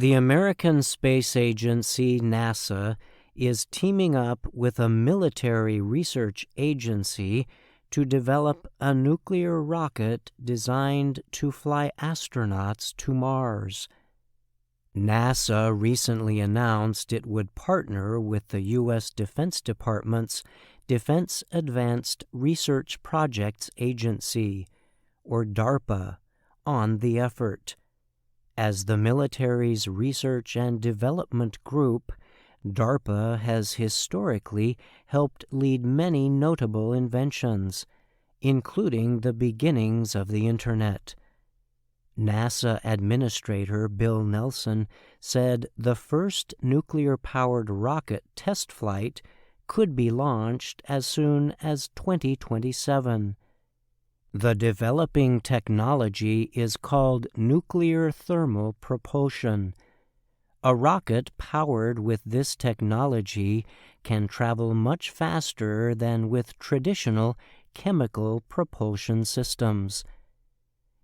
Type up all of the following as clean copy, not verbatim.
The American Space Agency, NASA, is teaming up with a military research agency to develop a nuclear rocket designed to fly astronauts to Mars. NASA recently announced it would partner with the U.S. Defense Department's Defense Advanced Research Projects Agency, or DARPA, on the effort. As the military's research and development group, DARPA has historically helped lead many notable inventions, including the beginnings of the Internet. NASA Administrator Bill Nelson said the first nuclear-powered rocket test flight could be launched as soon as 2027. The developing technology is called nuclear thermal propulsion. A rocket powered with this technology can travel much faster than with traditional chemical propulsion systems.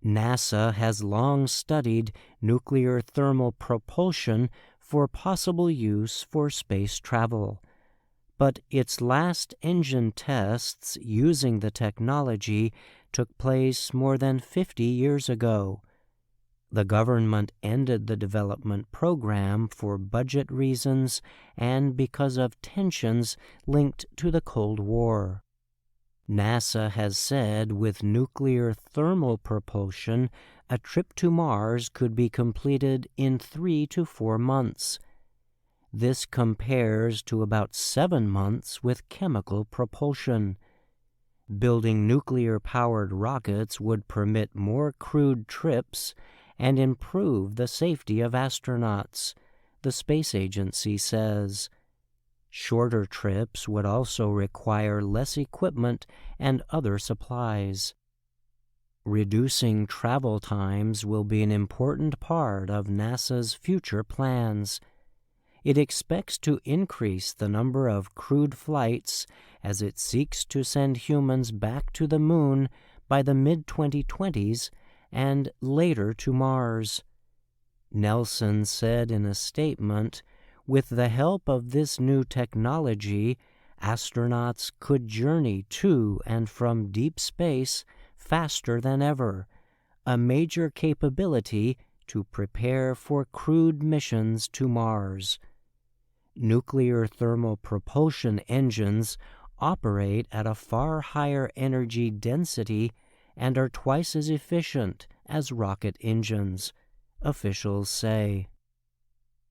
NASA has long studied nuclear thermal propulsion for possible use for space travel, but its last engine tests using the technology took place more than 50 years ago. The government ended the development program for budget reasons and because of tensions linked to the Cold War. NASA has said with nuclear thermal propulsion, a trip to Mars could be completed in 3 to 4 months. This compares to about 7 months with chemical propulsion. Building nuclear-powered rockets would permit more crewed trips and improve the safety of astronauts, the space agency says. Shorter trips would also require less equipment and other supplies. Reducing travel times will be an important part of NASA's future plans. It expects to increase the number of crewed flights as it seeks to send humans back to the Moon by the mid-2020s and later to Mars. Nelson said in a statement, "With the help of this new technology, astronauts could journey to and from deep space faster than ever, a major capability to prepare for crewed missions to Mars." Nuclear thermal propulsion engines operate at a far higher energy density and are twice as efficient as rocket engines, officials say.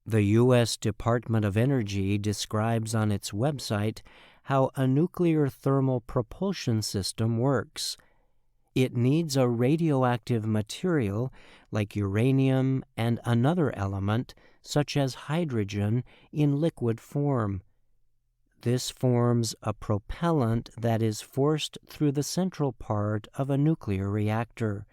The U.S. Department of Energy describes on its website how a nuclear thermal propulsion system works. It needs a radioactive material like uranium and another element, such as hydrogen, in liquid form. This forms a propellant that is forced through the central part of a nuclear reactor.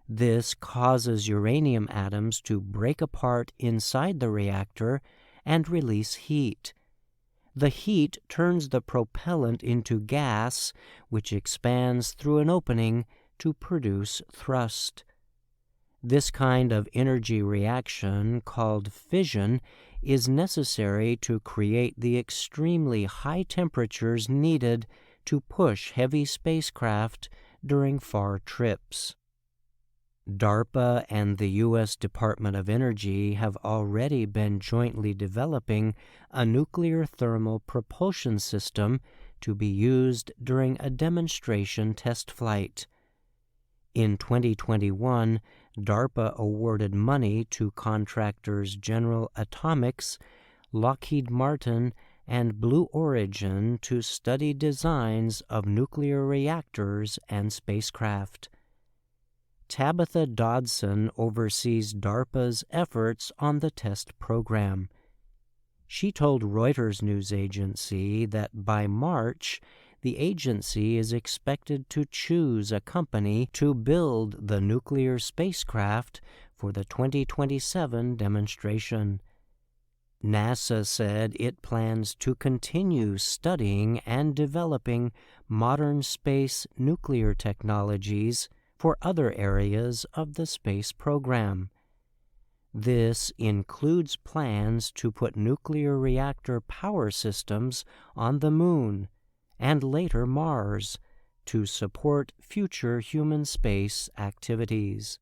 This causes uranium atoms to break apart inside the reactor and release heat. The heat turns the propellant into gas, which expands through an opening to produce thrust. This kind of energy reaction, called fission, is necessary to create the extremely high temperatures needed to push heavy spacecraft during far trips. DARPA and the U.S. Department of Energy have already been jointly developing a nuclear thermal propulsion system to be used during a demonstration test flight. In 2021, DARPA awarded money to contractors General Atomics, Lockheed Martin, and Blue Origin to study designs of nuclear reactors and spacecraft. Tabitha Dodson oversees DARPA's efforts on the test program. She told Reuters news agency that by March, the agency is expected to choose a company to build the nuclear spacecraft for the 2027 demonstration. NASA said it plans to continue studying and developing modern space nuclear technologies for other areas of the space program. This includes plans to put nuclear reactor power systems on the Moon and later Mars to support future human space activities.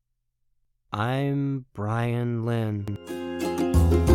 I'm Brian Lynn.